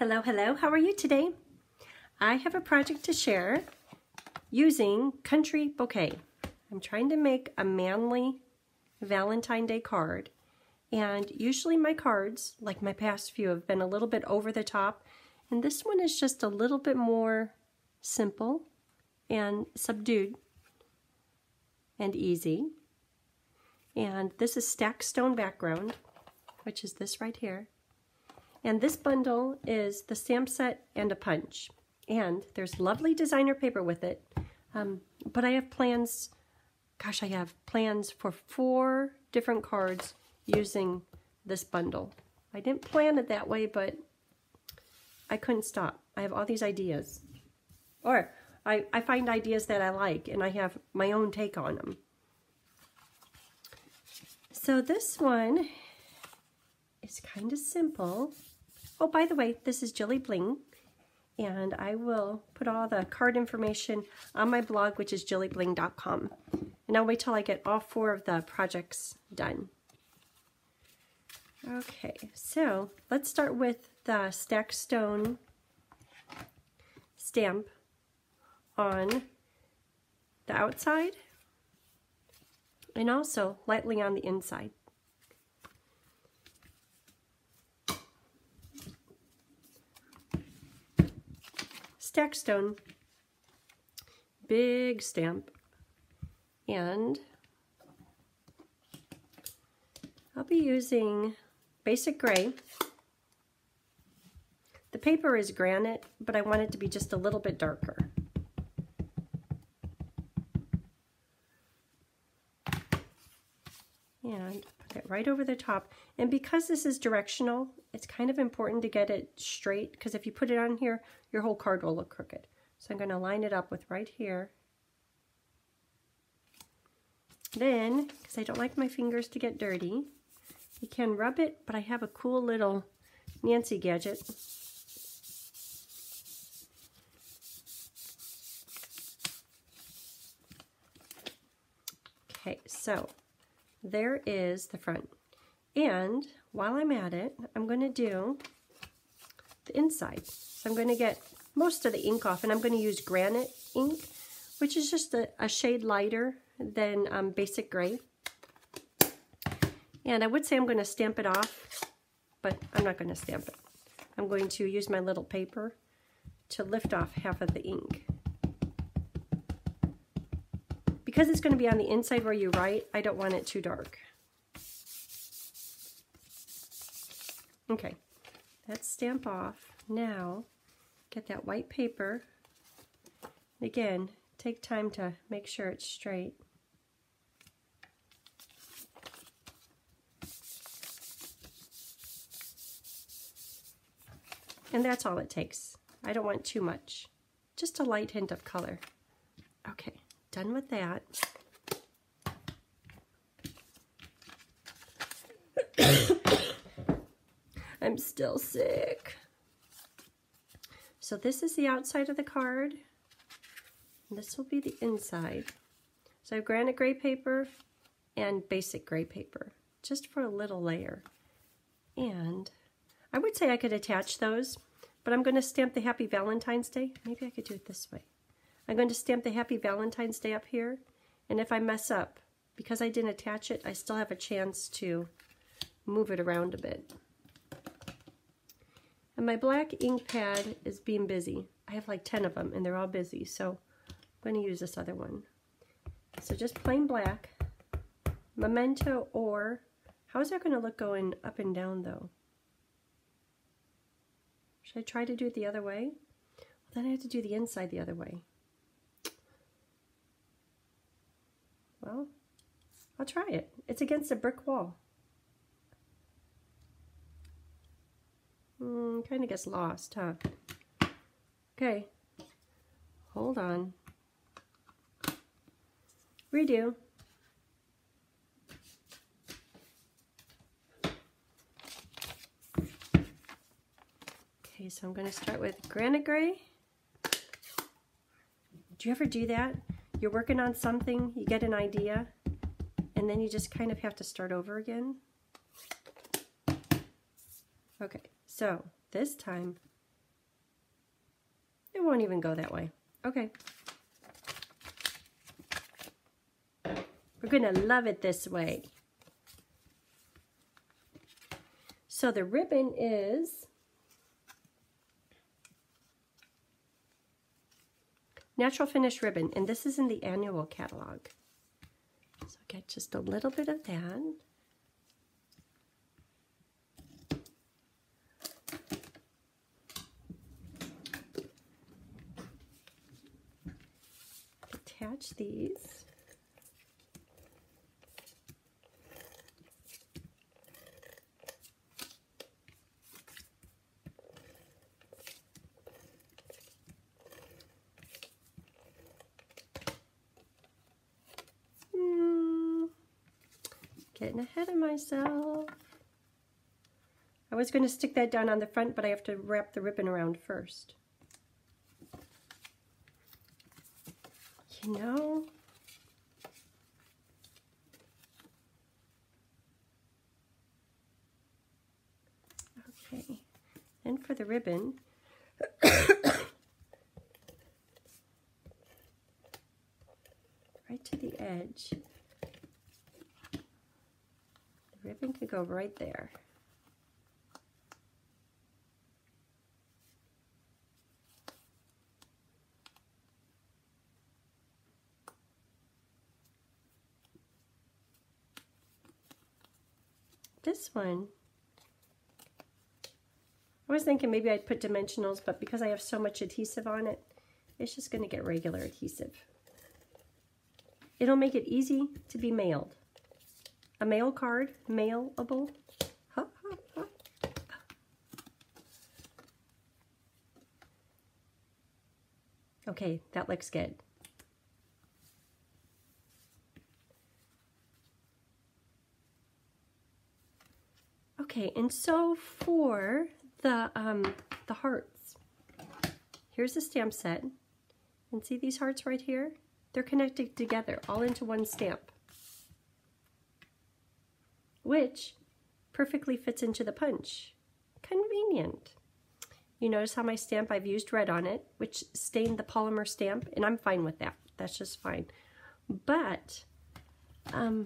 Hello, hello. How are you today? I have a project to share using Country Bouquet. I'm trying to make a manly Valentine Day card, and usually my cards, like my past few, have been a little bit over the top, and this one is just a little bit more simple and subdued and easy. And this is stacked stone background, which is this right here. And this bundle is the stamp set and a punch. And there's lovely designer paper with it. But I have plans, I have plans for 4 different cards using this bundle. I didn't plan it that way, but I couldn't stop. I have all these ideas. Or I find ideas that I like, and I have my own take on them. So this one is kind of simple. Oh, by the way, this is Jilly Bling, and I will put all the card information on my blog, which is jillybling.com. And I'll wait till I get all 4 of the projects done. Okay, so let's start with the stacked stone stamp on the outside and also lightly on the inside. Stacked stone, big stamp, and I'll be using basic gray. The paper is granite, but I want it to be just a little bit darker. And put it right over the top. And because this is directional, it's kind of important to get it straight, because if you put it on here, your whole card will look crooked. So I'm going to line it up with right here. Then, because I don't like my fingers to get dirty, you can rub it, but I have a cool little Nancy gadget. Okay, so there is the front. And while I'm at it, I'm going to do the inside. So I'm going to get most of the ink off, and I'm going to use granite ink, which is just a shade lighter than basic gray. And I would say I'm going to stamp it off, but I'm not going to stamp it. I'm going to use my little paper to lift off half of the ink. Because it's going to be on the inside where you write, I don't want it too dark. Okay, that's stamp off. Now, get that white paper. Again, take time to make sure it's straight. And that's all it takes. I don't want too much. Just a light hint of color. Okay, done with that. I'm still sick. So this is the outside of the card, and this will be the inside. So I have granite gray paper and basic gray paper, just for a little layer. And I would say I could attach those, but I'm going to stamp the Happy Valentine's Day. Maybe I could do it this way. I'm going to stamp the Happy Valentine's Day up here, and if I mess up, because I didn't attach it, I still have a chance to move it around a bit. And my black ink pad is being busy. I have like 10 of them, and they're all busy, so I'm going to use this other one. So just plain black, Memento, or how is that going to look going up and down though? Should I try to do it the other way? Well, then I have to do the inside the other way. Well, I'll try it. It's against a brick wall. Kind of gets lost, huh? Okay, hold on. Redo. Okay, so I'm going to start with granite gray. Do you ever do that? You're working on something, you get an idea, and then you just kind of have to start over again. Okay, so this time It won't even go that way. Okay. We're gonna love it this way. So the ribbon is Natural Finish ribbon, and this is in the annual catalog. So get just a little bit of that. Attach these. Getting ahead of myself. I was going to stick that down on the front, but I have to wrap the ribbon around first. You know, okay, and for the ribbon, right to the edge. The ribbon could go right there. This one, I was thinking maybe I'd put dimensionals, but because I have so much adhesive on it, it's just going to get regular adhesive. It'll make it easy to be mailed. A mail card, mailable. Ha, ha, ha. Okay, that looks good. Okay, and so for the hearts, here's the stamp set. And see these hearts right here? They're connected together, all into one stamp, which perfectly fits into the punch. Convenient. You notice how my stamp, I've used red on it, which stained the polymer stamp, and I'm fine with that. That's just fine. But, I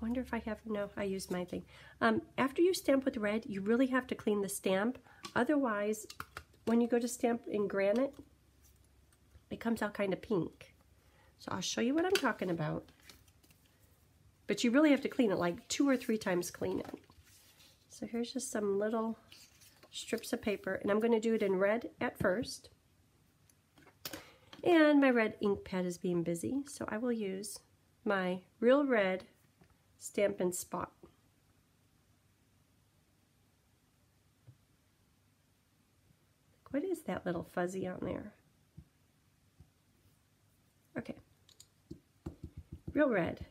wonder if I have, no, I used my thing. After you stamp with red, you really have to clean the stamp. Otherwise, when you go to stamp in granite, it comes out kind of pink. So I'll show you what I'm talking about. But you really have to clean it, like 2 or 3 times clean it. So here's just some little strips of paper, and I'm going to do it in red at first. And my red ink pad is being busy, so I will use my Real Red Stampin' Spot. What is that little fuzzy on there? Okay. Real Red.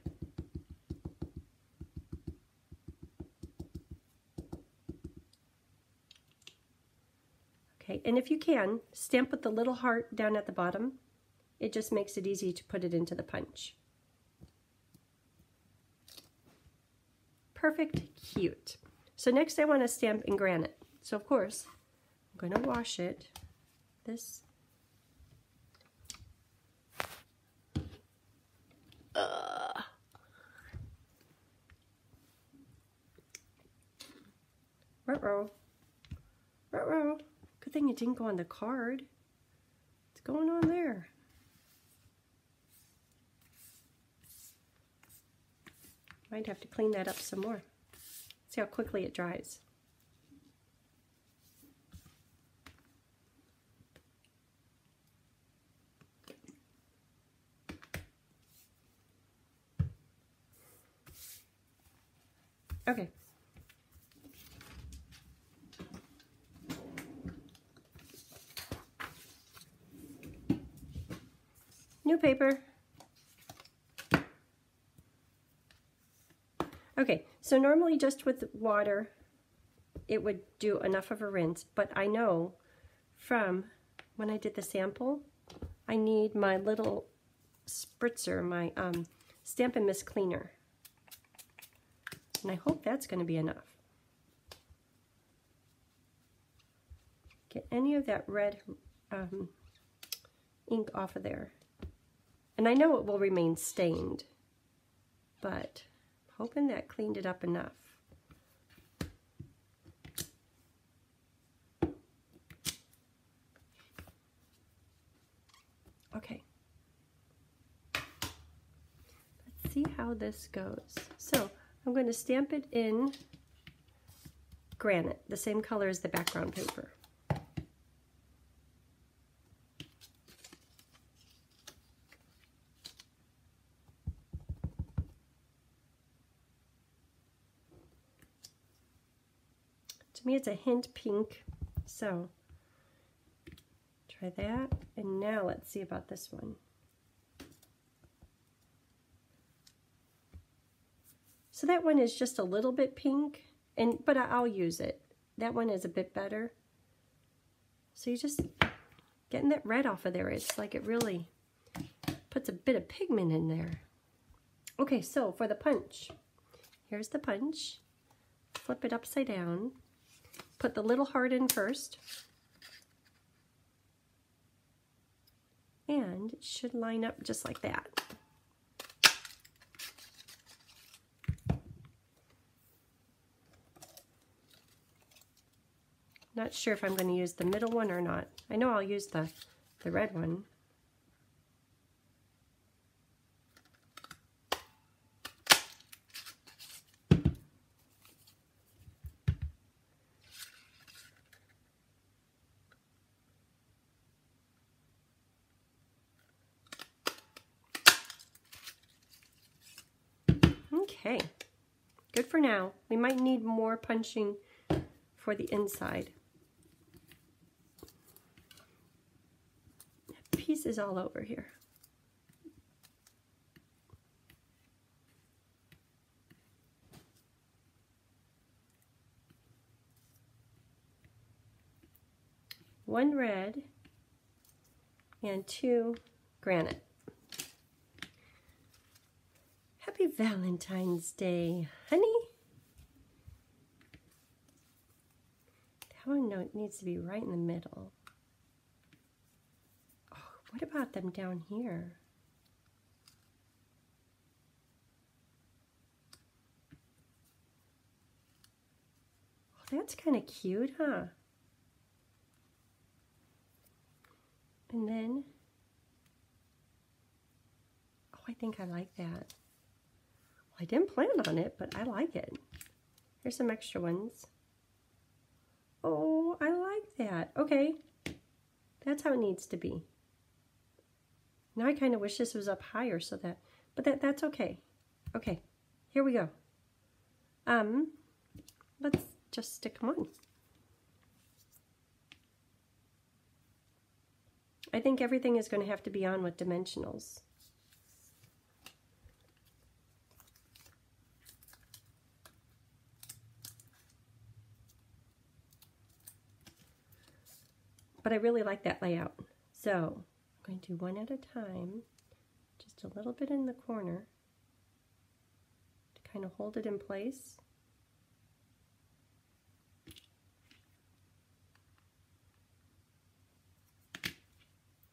Okay, and if you can, stamp with the little heart down at the bottom. It just makes it easy to put it into the punch. Perfect, cute. So next I want to stamp in granite. So of course, I'm going to wash it. This. Ruh-roh. Ruh-roh. Good thing it didn't go on the card. What's going on there? Might have to clean that up some more. See how quickly it dries. Okay. New paper. Okay, so normally just with water, it would do enough of a rinse, but I know from when I did the sample, I need my little spritzer, my Stampin' Mist cleaner. And I hope that's going to be enough. Get any of that red ink off of there. And I know it will remain stained, but I'm hoping that cleaned it up enough. Okay. Let's see how this goes. So I'm going to stamp it in granite, the same color as the background paper. To me, it's a hint pink, so try that. And now let's see about this one. So that one is just a little bit pink, but I'll use it. That one is a bit better. So you just getting that red off of there. It's like it really puts a bit of pigment in there. Okay, so for the punch, here's the punch. Flip it upside down. Put the little heart in first. And it should line up just like that. Not sure if I'm going to use the middle one or not. I know I'll use the red one. Okay, good for now. We might need more punching for the inside. Pieces all over here. One red and two granite. Happy Valentine's Day, honey. That one needs to be right in the middle. Oh, what about them down here? Oh, that's kind of cute, huh? And then, oh, I think I like that. I didn't plan on it, but I like it. Here's some extra ones. Oh, I like that. Okay, that's how it needs to be. Now I kind of wish this was up higher so that, but that's okay. Okay, here we go. Let's just stick them on. I think everything is going to have to be on with dimensionals. But I really like that layout. So I'm going to do one at a time, just a little bit in the corner to kind of hold it in place.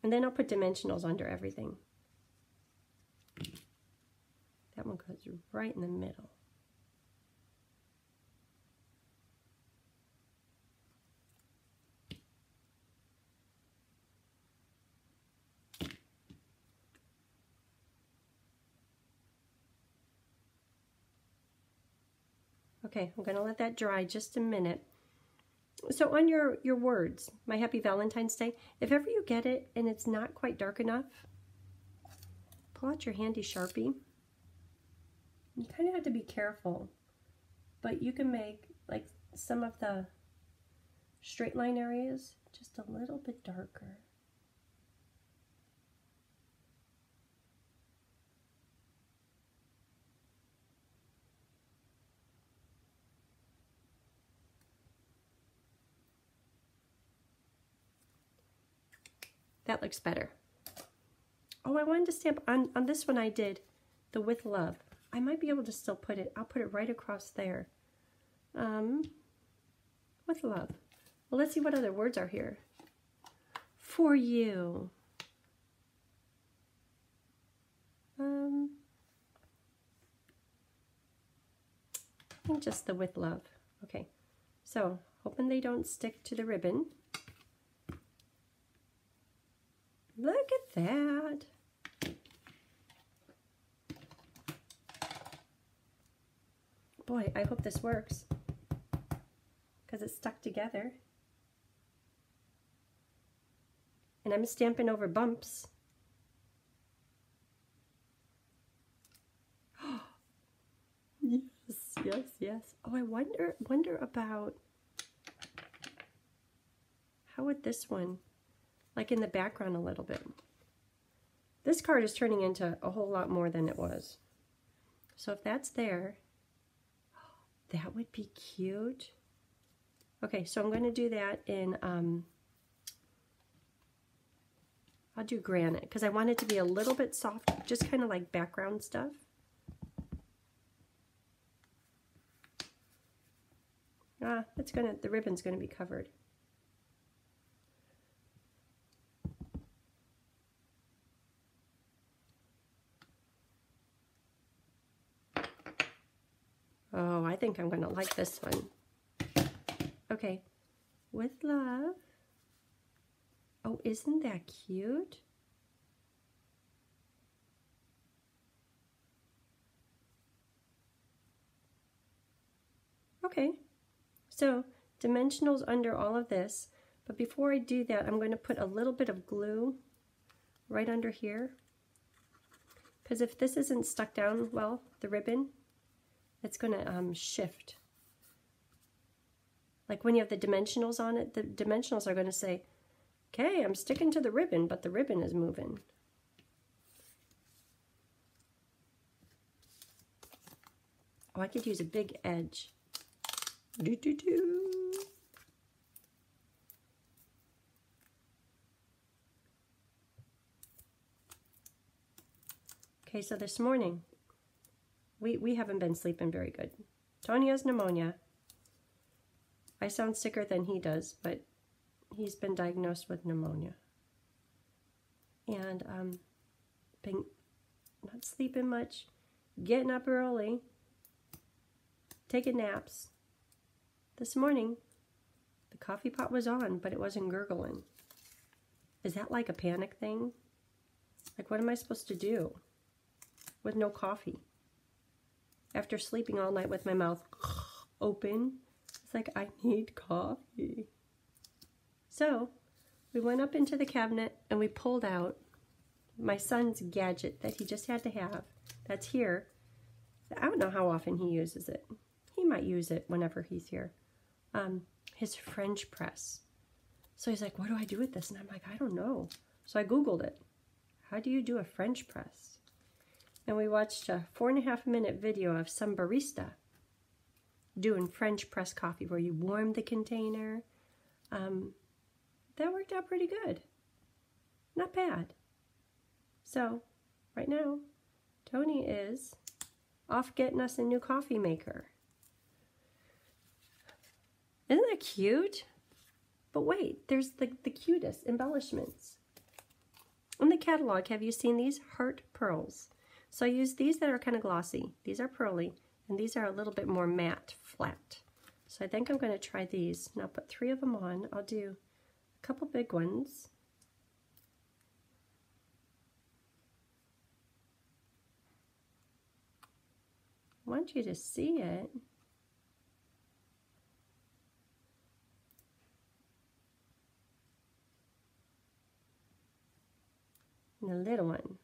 And then I'll put dimensionals under everything. That one goes right in the middle. Okay, I'm going to let that dry just a minute. So on your words, my Happy Valentine's Day, if ever you get it and it's not quite dark enough, pull out your handy Sharpie. You kind of have to be careful, but you can make like some of the straight line areas just a little bit darker. That looks better. Oh, I wanted to stamp on this one. I did the With Love. I might be able to still put it. I'll put it right across there. With love. Well, let's see what other words are here. For you. I think just the with love. Okay, so hoping they don't stick to the ribbon. Look at that. Boy, I hope this works because it's stuck together. And I'm stamping over bumps. Yes, yes, yes. Oh, I wonder about how would this one, like in the background a little bit. This card is turning into a whole lot more than it was. So if that's there, that would be cute. Okay, so I'm going to do that in, I'll do granite because I want it to be a little bit soft, just kind of like background stuff. The ribbon's gonna be covered. Oh, I think I'm gonna like this one. Okay, with love. Oh, isn't that cute? Okay, so dimensionals under all of this, but before I do that, I'm going to put a little bit of glue right under here, because if this isn't stuck down well, the ribbon, it's going to shift. Like when you have the dimensionals on it, the dimensionals are going to say, okay, I'm sticking to the ribbon, but the ribbon is moving. Oh, I could use a big edge. Okay, so this morning, we haven't been sleeping very good. Tony has pneumonia. I sound sicker than he does, but he's been diagnosed with pneumonia. And been not sleeping much, getting up early, taking naps. This morning, the coffee pot was on, but it wasn't gurgling. Is that like a panic thing? Like, what am I supposed to do with no coffee? After sleeping all night with my mouth open, it's like, I need coffee. So, we went up into the cabinet and we pulled out my son's gadget that he just had to have. That's here. I don't know how often he uses it. He might use it whenever he's here. His French press. So he's like, what do I do with this? And I'm like, I don't know. So I Googled it. How do you do a French press? And we watched a 4.5-minute video of some barista doing French press coffee where you warm the container. That worked out pretty good. Not bad. So right now, Tony is off getting us a new coffee maker. Isn't that cute? But wait, there's the cutest embellishments. In the catalog, have you seen these heart pearls? So I use these that are kind of glossy. These are pearly, and these are a little bit more matte, flat. So I think I'm going to try these. And I'll put 3 of them on. I'll do a couple big ones. I want you to see it. And a little one.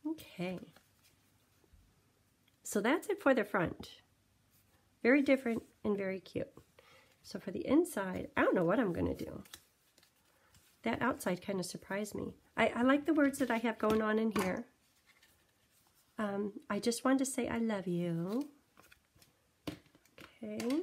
Okay. So that's it for the front. Very different and very cute. So for the inside, I don't know what I'm going to do. That outside kind of surprised me. I like the words that I have going on in here. I just wanted to say I love you. Okay.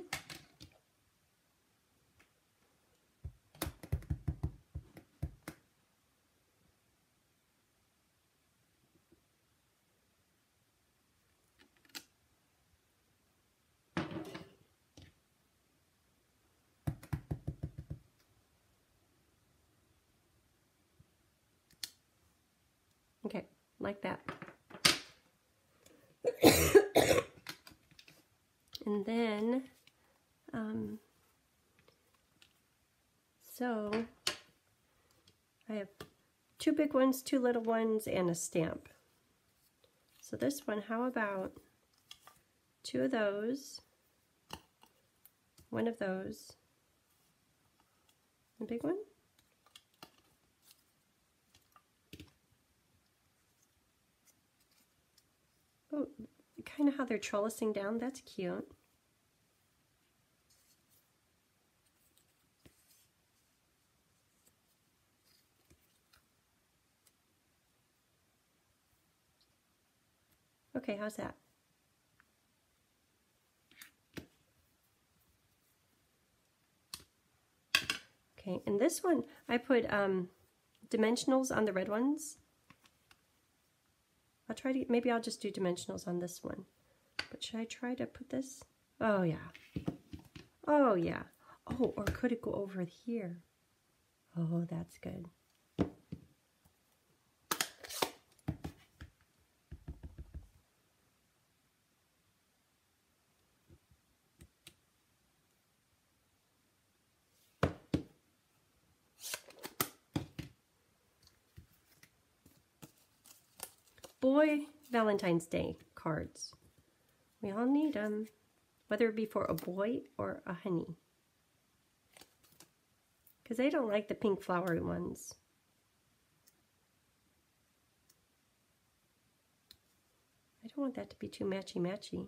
like that. And then, so I have 2 big ones, 2 little ones, and a stamp. So this one, how about 2 of those, 1 of those, a big one, oh, kind of how they're trellising down, that's cute. Okay, how's that? Okay, and this one, I put dimensionals on the red ones. I'll try to, maybe I'll just do dimensionals on this one. But should I try to put this? Oh, yeah. Oh, yeah. Oh, or could it go over here? Oh, that's good. Boy Valentine's Day cards. We all need them, whether it be for a boy or a honey. Because they don't like the pink flowery ones. I don't want that to be too matchy-matchy.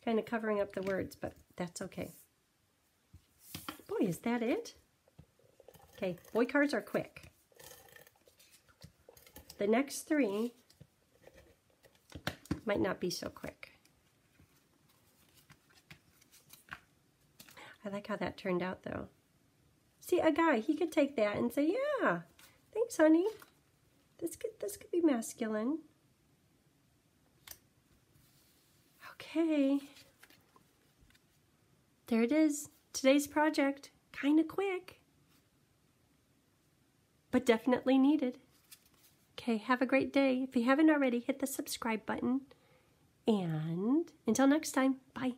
Kind of covering up the words, but that's okay. Boy, is that it? Okay, boy cards are quick. The next 3 might not be so quick. I like how that turned out though. See, a guy, he could take that and say, yeah, thanks honey. This could be masculine. Okay, there it is. Today's project, kind of quick, but definitely needed. Okay, have a great day. If you haven't already, hit the subscribe button. And until next time, bye.